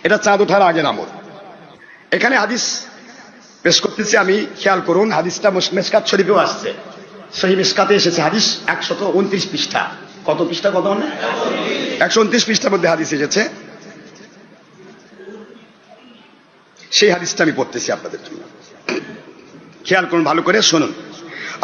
এটা চাঁদ ওঠার আগের আমল। এখানে হাদিস পেশ করতেছি আমি, খেয়াল করুন। হাদিসটা মিশকাত শরীফেও আসছে, সহিহ মিশকাতে এসেছে। হাদিস 129 পৃষ্ঠা। কত পৃষ্ঠা? কত মানে 129 পৃষ্ঠার মধ্যে হাদিস এসেছে। সেই হাদিসটা আমি পড়তেছি আপনাদের জন্য, খেয়াল করুন, ভালো করে শুনুন।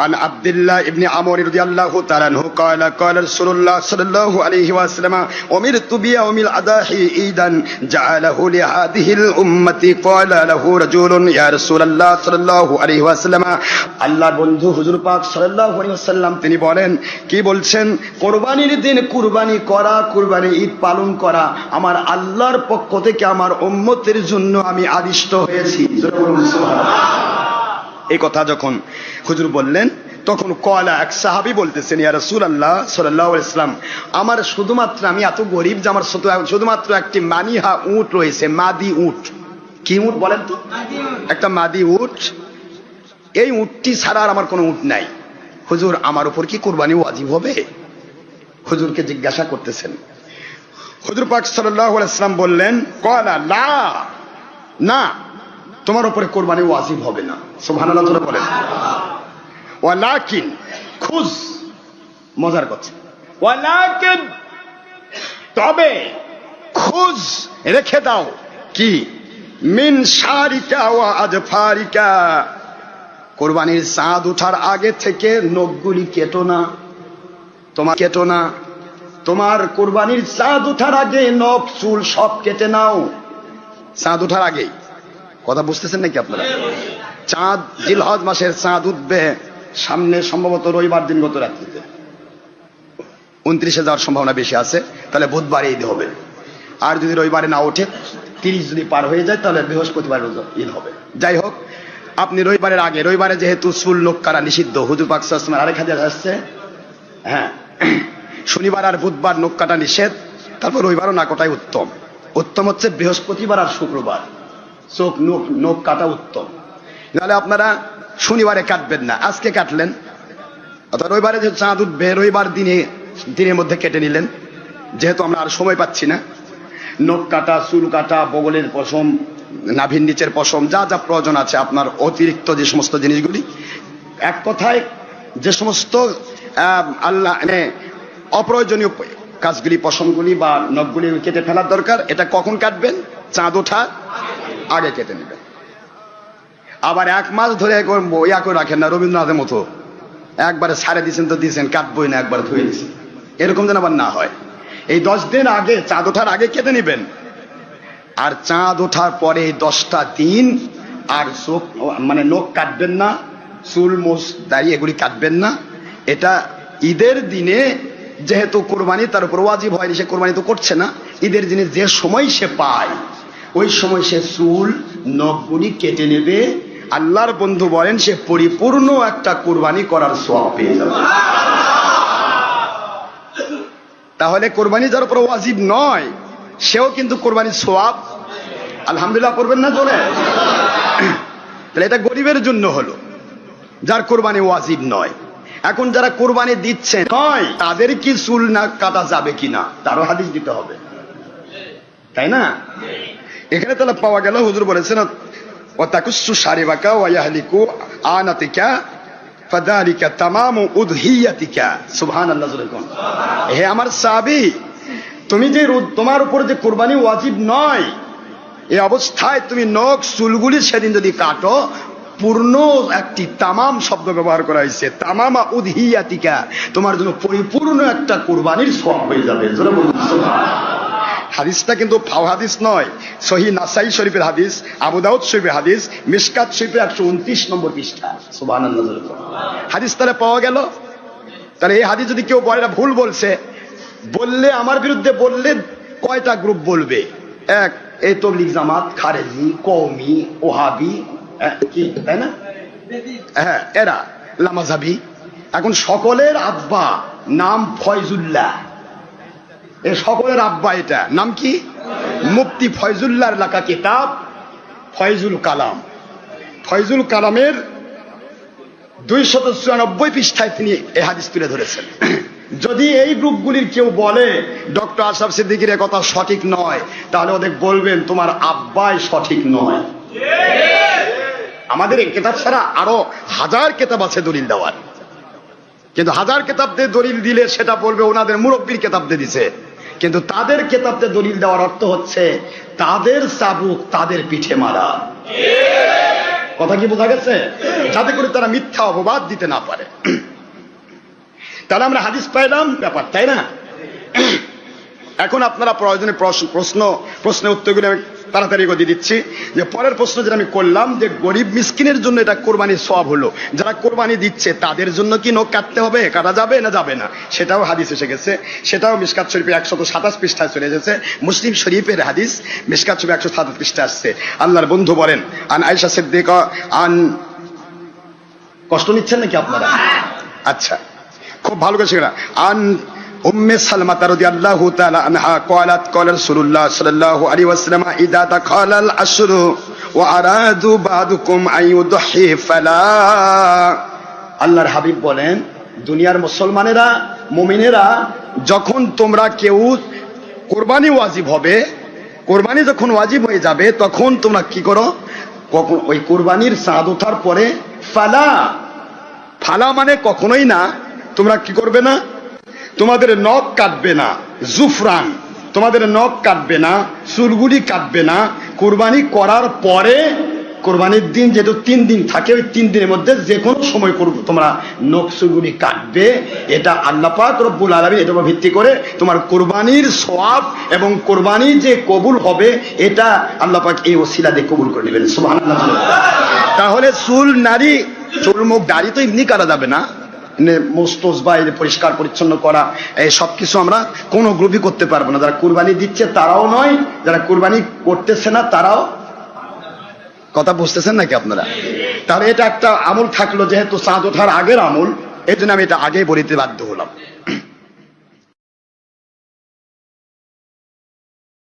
عن عبد الله ابن عمرو رضي الله تعالى عنه قال قال رسول الله صلى الله عليه وسلم أمرت بيوم الأضحى عيدا جعله لهذه الأمة قال له رجل يا رسول الله صلى الله عليه وسلم আল্লাহর বন্ধু হুজুর পাক সাল্লাল্লাহু আলাইহি ওয়াসাল্লাম তিনি বলেন, কি বলছেন? কুরবানির দিন কুরবানি করা, কুরবানি ঈদ পালন করা আমার আল্লাহর পক্ষ থেকে আমার উম্মতের জন্য আমি আদিষ্ট হয়েছি। এই কথা যখন হুজুর বললেন তখন কলা এক সাহাবী বলতেছেন, ইয়া রাসূলুল্লাহ সাল্লাল্লাহু আলাইহি ওয়াসাল্লাম, আমার শুধুমাত্র, আমি এত গরীব যে আমার শুধুমাত্র একটি মানিহা উট রয়েছে, মাদি উট। কি উট বলেন তো? একটা মাদি উট। এই উটটি ছাড়া আর আমার কোনো উট নাই। হুজুর, আমার উপর কি কুরবানি ওয়াজিব হবে? হুজুরকে জিজ্ঞাসা করতেছেন। হুজুর পাক সাল্লাল্লাহু আলাইহি ওয়াসাল্লাম বললেন, কলা লা, না, তোমার উপরে কোরবানি ওয়াজিব হবে না। সুবহানাল্লাহ তোরা বলেন। ওয়ালাকিন, খুজ, মজার কথা, ওয়ালাকিন, তবে, খুজ, রেখে দাও, কি, মিন শারিকা ওয়া আজফারিকা, কোরবানির চাঁদ ওঠার আগে থেকে নখগুলি কেটো না, তোমার কেটো না। তোমার কোরবানির চাঁদ ওঠার আগে নখ চুল সব কেটে নাও, চাঁদ ওঠার আগেই। কথা বুঝতেছেন নাকি আপনারা? চাঁদ, জিলহজ মাসের চাঁদ উঠবে সামনে, সম্ভবত রবিবার দিন, গত রাত্রিতে 29-এ যাওয়ার সম্ভাবনা বেশি আছে, তাহলে বুধবারে ঈদ হবে। আর যদি রবিবারে না ওঠে, 30 যদি পার হয়ে যায়, তাহলে বৃহস্পতিবার ঈদ হবে। যাই হোক, আপনি রবিবারের আগে, রবিবারে যেহেতু চুল নখ কাটা নিষিদ্ধ, হুজুর পাক সাল্লাল্লাহু আলাইহি ওয়াসাল্লাম আরেক হাদিস আসছে, হ্যাঁ, শনিবার আর বুধবার নখ কাটা নিষেধ, তারপর রবিবারও না কাটাই উত্তম। উত্তম হচ্ছে বৃহস্পতিবার আর শুক্রবার চোখ নখ কাটা উত্তম। নাহলে আপনারা শনিবারে কাটবেন না, আজকে কাটলেন, অর্থাৎ রবিবারে যে চাঁদ উঠবে, রবিবার দিনের মধ্যে কেটে নিলেন। যেহেতু আমরা আর সময় পাচ্ছি না, নখ কাটা, চুল কাটা, বগলের পশম, নাভির নিচের পশম, যা যা প্রয়োজন আছে আপনার অতিরিক্ত যে সমস্ত জিনিসগুলি, এক কথায় যে সমস্ত আল্লাহ অপ্রয়োজনীয় কাজগুলি, পশমগুলি বা নখগুলি কেটে ফেলার দরকার, এটা কখন কাটবেন? চাঁদ ওঠার আগে কেটে নেবেন। আবার 1 মাস ধরে ইয়া করে রাখেন না, রবীন্দ্রনাথের মতো একবারে ছাড়ে দিচ্ছেন তো দিচ্ছেন, কাটবই না, একবার ধুয়ে দিচ্ছেন, এরকম যেন আবার না হয়। এই 10 দিন আগে, চাঁদ ওঠার আগে কেটে নেবেন। আর চাঁদ ওঠার পরে 10টা দিন আর চোখ, মানে নখ কাটবেন না, চুল মোছ দাড়ি এগুলি কাটবেন না। এটা ঈদের দিনে যেহেতু কোরবানি তার উপর ওয়াজিব হয়নি, সে কোরবানি তো করছে না, ঈদের দিনে যে সময় সে পায় ওই সময় সে চুল নখগুলি কেটে নেবে। আল্লাহর বন্ধু বলেন, সে পরিপূর্ণ একটা কোরবানি করার সওয়াব পেয়ে যাবে। তাহলে কোরবানি যার উপর ওয়াজিব নয়, সেও কিন্তু কোরবানির সওয়াব আলহামদুলিল্লাহ করবেন না চলে। তাহলে এটা গরিবের জন্য হলো, যার কোরবানি ওয়াজিব নয়। এখন যারা কোরবানি দিচ্ছে নয়, তাদের কি চুল না কাটা যাবে কিনা তারও হাদিস দিতে হবে, তাই না? এখানে তাহলে পাওয়া গেল, হুজুর বলেছেন, ওয়াতাকুসসু শারিবাকা ওয়া ইয়াহলিকু আনাতিকা ফাযালিকা তামামু উদহিয়াতিকা। সুবহানাল্লাহ। হে আমার সাহাবী, তুমি যে, তোমার উপর যে কুরবানি ওয়াজিব নয়, এই অবস্থায় তুমি নখ চুলগুলি সেদিন যদি কাটো, পূর্ণ একটি তামাম শব্দ ব্যবহার করা হয়েছে, তামামা উদহিয়াতিকা, তোমার জন্য পরিপূর্ণ একটা কুরবানির সওয়াব হয়ে যাবে। হাদিসটা কিন্তু ফাও হাদিস নয়, সহিহ নাসাই শরীফের হাদিস, আবু দাউদ শরীফের হাদিস, মিশকাত শরীফের 129 নম্বর পৃষ্ঠা। সুবহানাল্লাহ। হাদিস তাহলে পাওয়া গেল। তাহলে এই হাদিস যদি কেউ বলে না ভুল বলছে, বললে আমার বিরুদ্ধে বললে কয়টা গ্রুপ বলবে? এক, এই তবলিগ জামাত, খারেজি, কওমি, ওহাবি, কি, তাই না? হ্যাঁ, এরা লামাজাবি। এখন সকলের আব্বা নাম ফয়জুল্লাহ, এ সকলের আব্বা, এটা নাম কি? মুফতি ফয়জুল্লাহর লেখা কিতাব ফয়জুল কালাম। ফয়জুল কালামের 294 পৃষ্ঠায় তিনি এই হাদিস তুলে ধরেছেন যদি এই গ্রুপগুলির কেউ বলে ডক্টর আশরাফ সিদ্দিকীর কথা সঠিক নয়, তাহলে ওদের বলবেন তোমার আব্বাই সঠিক নয়। আমাদের এই কিতাব ছাড়া আরো হাজার কিতাব আছে দলিল দেওয়ার, কিন্তু হাজার কিতাব দিয়ে দলিল দিলে সেটা বলবে ওনাদের মুরব্বীর কিতাব দিয়ে দিছে, কিন্তু তাদের কিতাব দিয়ে দলিল দেওয়ার অর্থ হচ্ছে তাদের চাবুক তাদের পিঠে মারা। কথা কি বোঝা গেছে? যাতে করে তারা মিথ্যা অপবাদ দিতে না পারে। তাহলে আমরা হাদিস পাইলাম ব্যাপার, তাই না? এখন আপনারা প্রয়োজনে প্রশ্নের উত্তরগুলো আমি তাড়াতাড়ি করে দিচ্ছি। যে পরের প্রশ্ন যেটা আমি করলাম যে গরিব মিসকিনের জন্য এটা কোরবানির সওয়াব হলো, যারা কোরবানি দিচ্ছে তাদের জন্য কি নখ কাটতে হবে, কাটা যাবে না যাবে না, সেটাও হাদিস এসে গেছে। সেটাও মিশকাত শরীফে 127 পৃষ্ঠায় চলে এসেছে। মুসলিম শরীফের হাদিস মিশকাত শরীফে 127 পৃষ্ঠা আসছে। আল্লাহর বন্ধু বলেন, আন আয়েশা সিদ্দিকা আন, কষ্ট নিচ্ছেন নাকি আপনারা? আচ্ছা, খুব ভালো করে শিখা। আন উম্মে সালমা রাদিয়াল্লাহু তাআলা আনহা ক্বালাত ক্বালা রাসূলুল্লাহ সাল্লাল্লাহু আলাইহি ওয়াসাল্লাম ইযা দাখালাল আশরু ওয়া আরাদু বা'দুকুম আইয়ুদহি ফালা। আল্লাহর হাবিব বলেন, দুনিয়ার মুসলমানেরা, মুমিনেরা, যখন তোমরা কেউ কুরবানি ওয়াজিব হবে, কুরবানি যখন ওয়াজিব হয়ে যাবে, তখন তোমরা কি করো? ওই কুরবানির চাঁদ ওঠার পরে ফালা, ফালা মানে কখনোই না, তোমরা কি করবে না? তোমাদের নখ কাটবে না, জুফরান, তোমাদের নখ কাটবে না, চুলগুলি কাটবে না। কুরবানি করার পরে, কোরবানির দিন যেহেতু 3 দিন থাকে, ওই 3 দিনের মধ্যে যে কোনো সময় তোমরা নখ চুলগুলি কাটবে। এটা আল্লাহ পাক রব্বুল আলামিন এটার উপর ভিত্তি করে তোমার কোরবানির সওয়াব এবং কোরবানি যে কবুল হবে, এটা আল্লাহ পাক এই ওসিলা দিয়ে কবুল করে নেবেন। সুবহানাল্লাহ। তাহলে চুল, নারী, চুল, মুখ, দাড়ি তো এমনি কাটা যাবে না, মোস্তোজ বাইরে পরিষ্কার পরিচ্ছন্ন করা, এই সবকিছু আমরা কোনো গ্রুপই করতে পারবো না। যারা কুরবানি দিচ্ছে তারাও নয়, যারা কুরবানি করতেছে না তারাও। কথা বুঝতেছেন নাকি আপনারা? তাহলে এটা একটা আমল থাকলো, যেহেতু চাঁদ ওঠার আগের আমল, এই জন্য আমি এটা আগেই বলিতে বাধ্য হলাম।